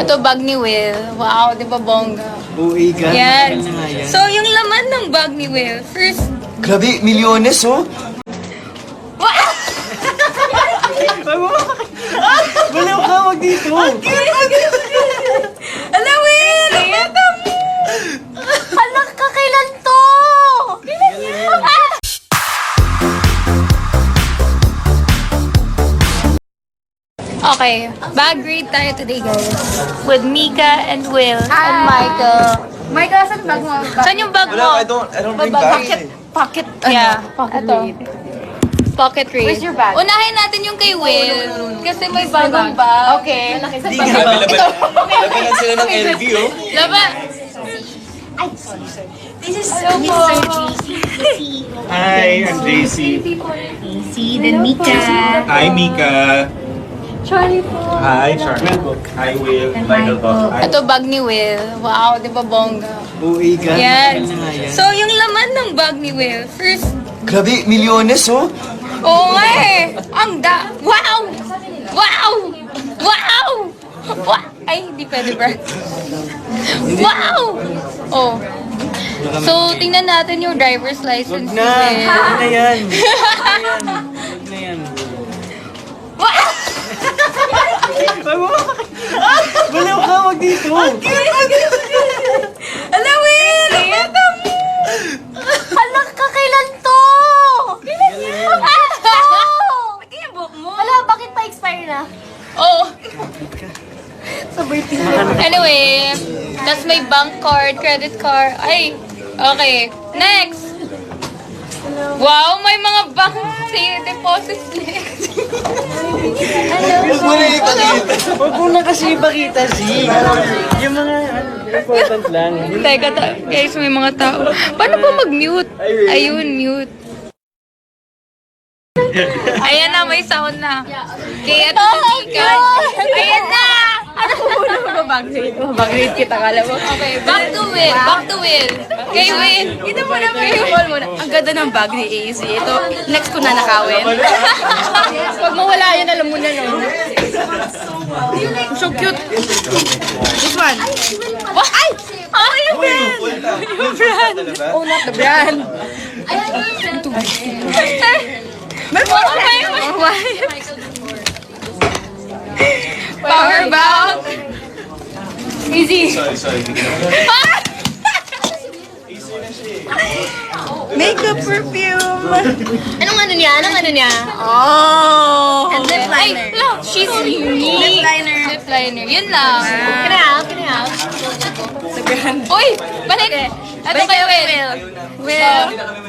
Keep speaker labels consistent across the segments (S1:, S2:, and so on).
S1: Ito bag ni Will. Wow, di ba bongga?
S2: Uwi ka.
S1: Yan. So, yung laman ng bag ni Will. First,
S2: Grabe, milyones oh.
S1: wow!
S2: Baliw ka, wag dito.
S1: Alam, Will! Ito! Anak ka, kailan to? Okay, bag read tayo today, guys. With Mika and Will and Michael.
S3: Michael, saan bag mo?
S1: Saan yung bag mo?
S2: Wala, I don't bring bags.
S1: Pocket, yeah. Pocket read. Pocket read.
S3: Where's your bag?
S1: Unahin natin yung kay Will. Kasi may bagong bag.
S3: Okay.
S2: Hindi nga, labanan sila ng LV oh.
S1: Laba.
S3: This is
S1: Mr.
S4: Hi, I'm JC.
S3: See, then Mika.
S4: Hi, Mika.
S1: Charlie po.
S4: Hi, Charlie. Hi, Will. Michael po. Hi.
S1: Ito bag ni Will. Wow, di ba bongga?
S2: Uwi ka.
S1: Yan. So, yung laman ng bag ni Will. First,
S2: Grabe, milyones oh.
S1: oo nga eh. Wow! Wow! Wow! Ay, hindi pwede, bro. Wow! Oh. So, tingnan natin yung driver's license ni
S2: Na,
S1: Will.
S2: wag na yan. Wag na yan.
S1: Wow!
S2: Baliw ka, wag dito.
S1: Alam, Will! Ito! Anak ka, kailan to? Pati yung buhok mo.
S3: Wala, bakit pa expire na?
S1: Oh. Anyway, tas may bank card, credit card. Ay, okay. Next. Wow, may mga bank deposit slips.
S2: Huwag mo na ipakita. Huwag mo na kasi ipakita, si. Yung mga important lang.
S1: Teka, guys, may mga tao. Paano ba mag-mute? Ayun, mute. Ayan na, may sound na. Kaya ito ka. Ayan na! Ano mo ba bag-read kita, kala mo? Okay, back to Will. Back to Will. Kay Will. Ito mo na, Will.
S3: Ang ganda ng bag ni AC. Ito, next ko na nakawin.
S1: Pag mawala yun, alam mo na nun.
S3: So cute. This one.
S1: Ay! Oh, yung brand! Yung brand!
S3: Oh, not the brand.
S1: May mga Power bank! Easy!
S4: Sorry.
S3: Makeup perfume. Anong ano niya? Oh. And lip
S1: Ay,
S3: liner.
S1: look, she's unique.
S3: Lip liner.
S1: Lip liner. Yun lang.
S3: Can I help?
S1: Uy! Balik! Ito kayo, Will.
S3: Will.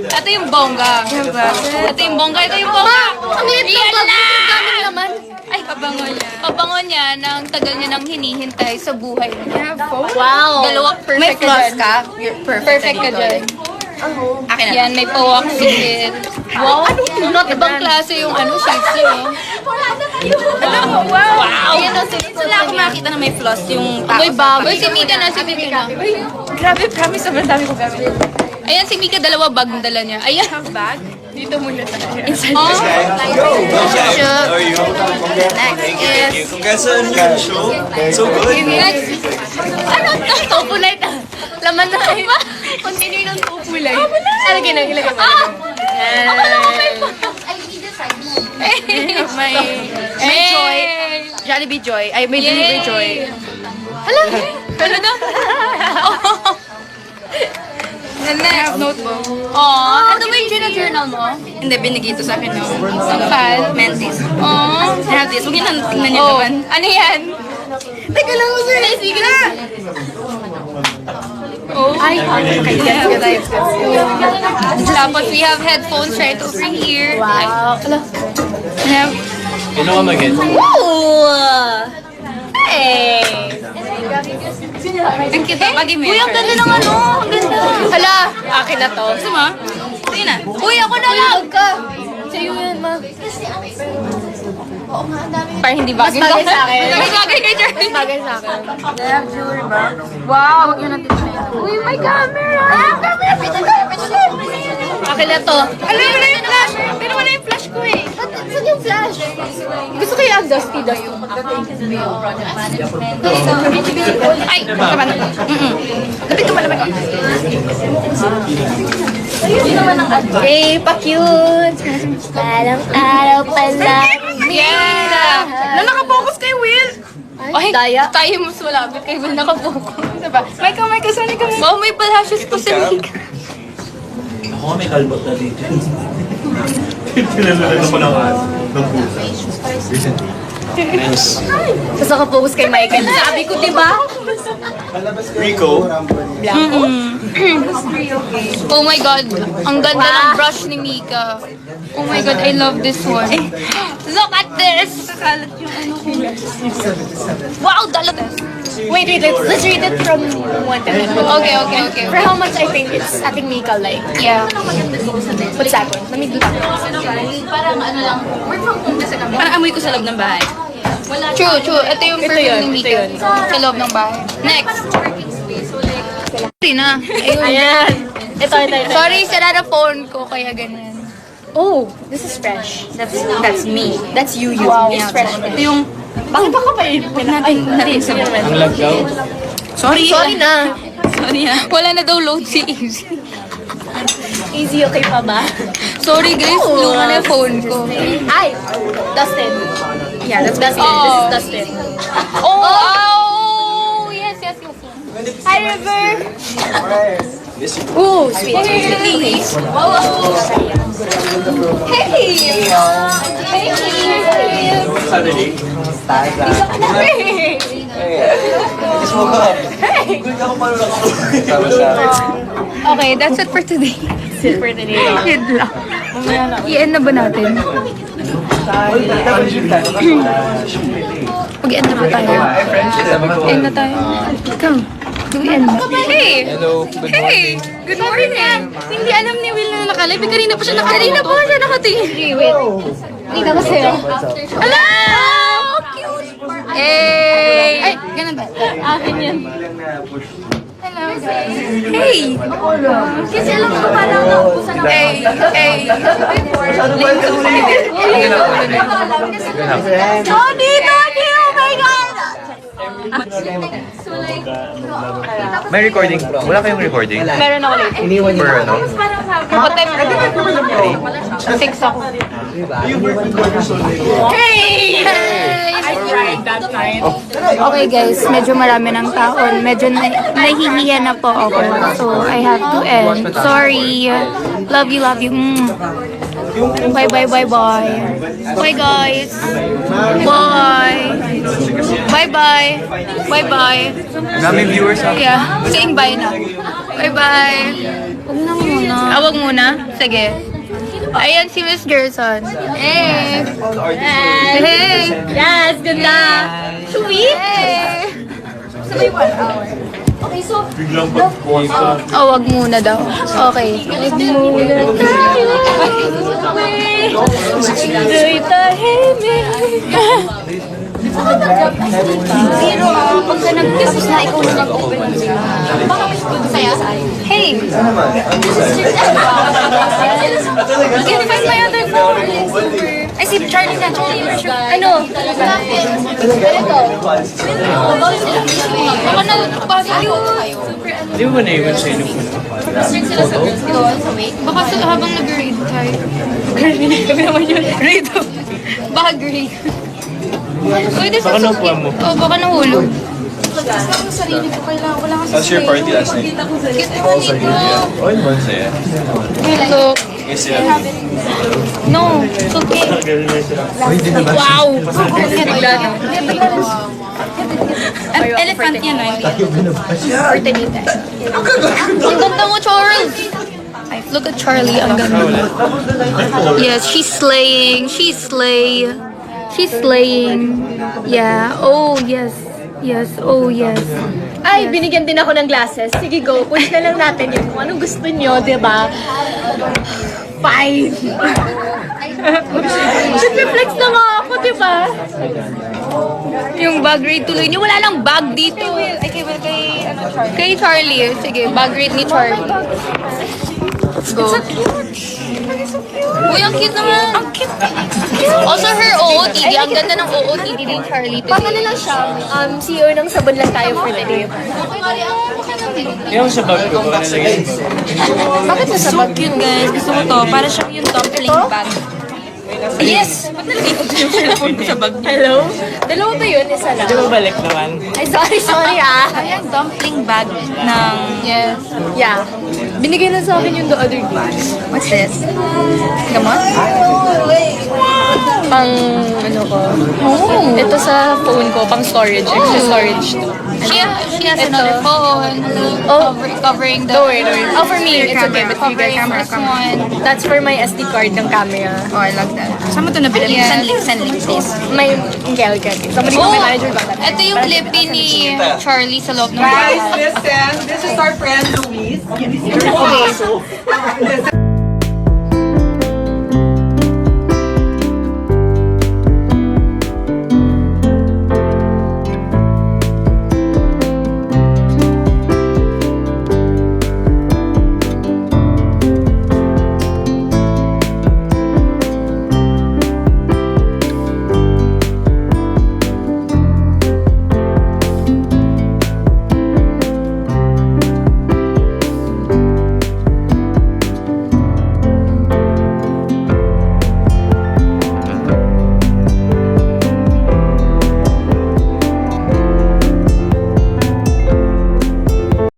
S1: Ito yung bongga. Ito yung bongga. Ito yung bongga.
S3: Ang liit ng
S1: Yan
S3: bag.
S1: na!
S3: Gamit naman.
S1: Ay, pabango niya. Pabango niya nang tagal niya nang hinihintay sa buhay niya.
S3: Wow.
S1: Dalawang perfect
S3: May flaws
S1: dyan.
S3: ka? You're perfect.
S1: Perfect ka dyan.
S3: Akin na.
S1: Yan, may pa-waxing. Wow! Ibang klase yung shades niya.
S3: Alam mo, wow.
S1: Ayan o,
S3: Wala akong makita na may flaws yung tao.
S1: Uy, baboy. Si Mika na, si Mika na.
S3: Grabe, promise, sobrang dami ko gamit.
S1: Ayan, si Mika, dalawa bag ng dala niya. Ayan.
S3: Bag? Dito muna tayo.
S1: Oh,
S2: How are you?
S3: Next is...
S2: Congrats on your show. So good.
S1: next. Ano to?
S3: Topulite. Laman na kayo. Continue ng topulite. Ilagay na, ilagay mo.
S1: Akala ko may
S3: May Joy. Jollibee Joy. Ay, may Delivery Joy.
S1: Hala, ano na? And next.
S3: Notebook.
S1: Aw, ano ba yung journal mo?
S3: Hindi, binigay ito sa akin ng
S1: Pal?
S3: Mentis.
S1: Aw.
S3: I have this. Huwag niyo tingnan niyo
S1: Oh,
S3: naman.
S1: ano yan?
S3: Teka lang, sir. Sige na.
S1: Oh.
S3: Ay, yes.
S1: Tapos we have headphones right over here.
S3: Wow.
S1: We have...
S4: Kinuha mo again.
S3: Woo! Hey!
S1: Ang cute ang pag
S3: Uy, ang ganda ng ano. Ang ganda.
S1: Hala, akin na to.
S3: Gusto mo? Sige na.
S1: Uy, ako na lang!
S3: ka. Sa'yo yan, ma.
S1: Parang hindi bagay
S3: Mas bagay sa akin.
S1: Mas bagay kay Jerry.
S3: Bagay sa akin.
S1: Wow, huwag yun natin siya. Uy, may camera! Camera! Akin na to.
S3: Alam mo na yung flash. Pero wala yung flash flash ko eh. Saan yung flash? Gusto ko yung dusty.
S1: Ay, naman. Lapit ka pa naman.
S3: Hey, pa-cute! Parang araw pa lang.
S1: Yeah! Na nakapokus kay Will.
S3: Ay, daya.
S1: Tayo mas malapit kay Will nakapokus. Diba? Micah, saan ka? Wow, may palashes po si Mika.
S4: Ako may kalbot na dito. Pinalalan ako ng pusa. Recently. Nice.
S3: Tapos nakapokus kay Michael. Sabi ko, di ba?
S4: Rico.
S1: Oh my God, ang ganda ng brush ni Mika. Oh my God, I love this one. Look at this! Wow, dalat.
S3: Wait, let's read it from 1 to 10.
S1: Okay.
S3: For how much I think it's ating Mika like.
S1: Yeah.
S3: What's that one? Let me do that.
S1: Parang ano lang, work from home kasi kami. Parang amoy ko sa loob ng bahay. True. Ito yung perfume ni Mika. Sa loob ng bahay. Next. Sorry na.
S3: Ayan. Ito.
S1: Sorry, sira na phone ko, kaya ganyan.
S3: Oh, this is fresh. That's me. That's you.
S1: Wow.
S3: It's fresh.
S1: Ito yung,
S3: Bakit ako pa yun?
S4: Ang lagdaw.
S1: sorry
S3: na.
S1: Wala na daw load si Easy.
S3: Easy, okay pa ba?
S1: Sorry guys, luma na yung phone ko.
S3: Ay! Dustin. Yeah, that's Dustin.
S1: Oh.
S3: This is Dustin.
S1: Oh! Yes.
S3: Hi, River! Ooh, sweet.
S1: Hey!
S4: Saturday.
S1: Okay, that's it for today.
S3: For the day.
S1: Yun lang. I-end na ba natin? Mag-end na ba tayo? End na tayo. Come. Do we end? Hey!
S4: Hello. Good
S1: Hey! Good morning! Hindi alam ni Will na nakalive. Kanina pa siya nakatingin.
S3: Dito ko sa'yo.
S1: Hello! Cute! Hey! Ay, ganun ba?
S3: Akin yan.
S1: Hello, guys. Hey!
S3: Kasi alam ko parang naubusan ako.
S1: Hey!
S3: Oh, dito! Oh my God!
S4: May recording. Wala kayong recording?
S1: Meron ako late.
S4: For ano?
S1: What time? 6 ako. Hey! Okay guys, medyo marami ng taon. Medyo nahihiya na po ako. So, I have to end. Sorry. Love you. Bye. Bye guys. Bye.
S4: Daming viewers ha?
S1: Yeah, saying bye na. Bye. Wag muna. Sige. Ayan si Miss Gerson. Hey!
S3: Yes, good luck!
S1: Sweet! Sabay 1 hour. Okay, so...
S4: Biglang pag-photo.
S1: Oh, wag muna daw. Okay. Wag muna tayo. Tuloy tahimik. Pero pag ka nag-kiss na ikaw na nag-open ng zero. Baka may saya. Hey! Can you find my other phone? I see Charlie na. Ano? Baka na basa yun.
S2: Di mo ba naiwan sa inyo po?
S1: Baka habang nag-grade tayo. Kami naman yun. Grade. Baka grade.
S2: Baka naupuan mo.
S1: Oo, baka nahulog.
S4: How's your party last night? Oh, yun ba? Saya.
S1: So,
S4: Yes, yeah.
S1: no. It's okay. Wow! An elephant yan, I mean. Ang ganda mo, Charles! Look at Charlie, ang ganda. Yes, she's slaying. Yeah. Oh, yes. Oh, yes.
S3: Ay, binigyan din ako ng glasses. Sige, go. Push na lang natin yung kung anong gusto nyo, di ba? 5. Nag-reflex na nga ako, di ba?
S1: Yung bag rate tuloy niyo. Wala lang bag dito. Kay Charlie. Sige, bag rate ni Charlie. Go. Uy, ang cute naman. Ang cute. Also, her OOTD. Ang ganda ng OOTD ni Charlie
S3: Pang ano
S1: today.
S3: lang siya, CEO ng sabon lang tayo for the day.
S2: Yung sa bag ko, baka nalagay.
S3: Bakit nasa
S1: So cute, guys. Gusto ko to. Para siyang yung dumpling bag. Yes! Ba't nalagay ko yung cellphone ko sa bag niya?
S3: Hello? Dalawa ba yun? Isa lang.
S2: Di ba balik naman?
S3: Ay, sorry ah.
S1: Ayan, dumpling bag ng... Yes.
S3: Yeah. Binigay na sa akin yung the other day.
S1: What's this? Gamot?
S3: Pang, ano ko.
S1: Oh.
S3: Ito sa phone ko, pang storage. Extra storage to.
S1: She has another phone.
S3: Oh.
S1: Covering the...
S3: Don't worry. Oh, for me, it's okay. But for you guys,
S1: Covering this one.
S3: that's for my SD card ng camera.
S1: Oh, I love that. Saan mo ito nabili?
S3: Yes.
S1: Send link, please.
S3: May, okay. Somebody
S1: Oh!
S3: my manager ba?
S1: Ito yung lippy ni Charlie sa loob ng bahay.
S5: Guys, listen. This is our friend Luis.
S1: Okay.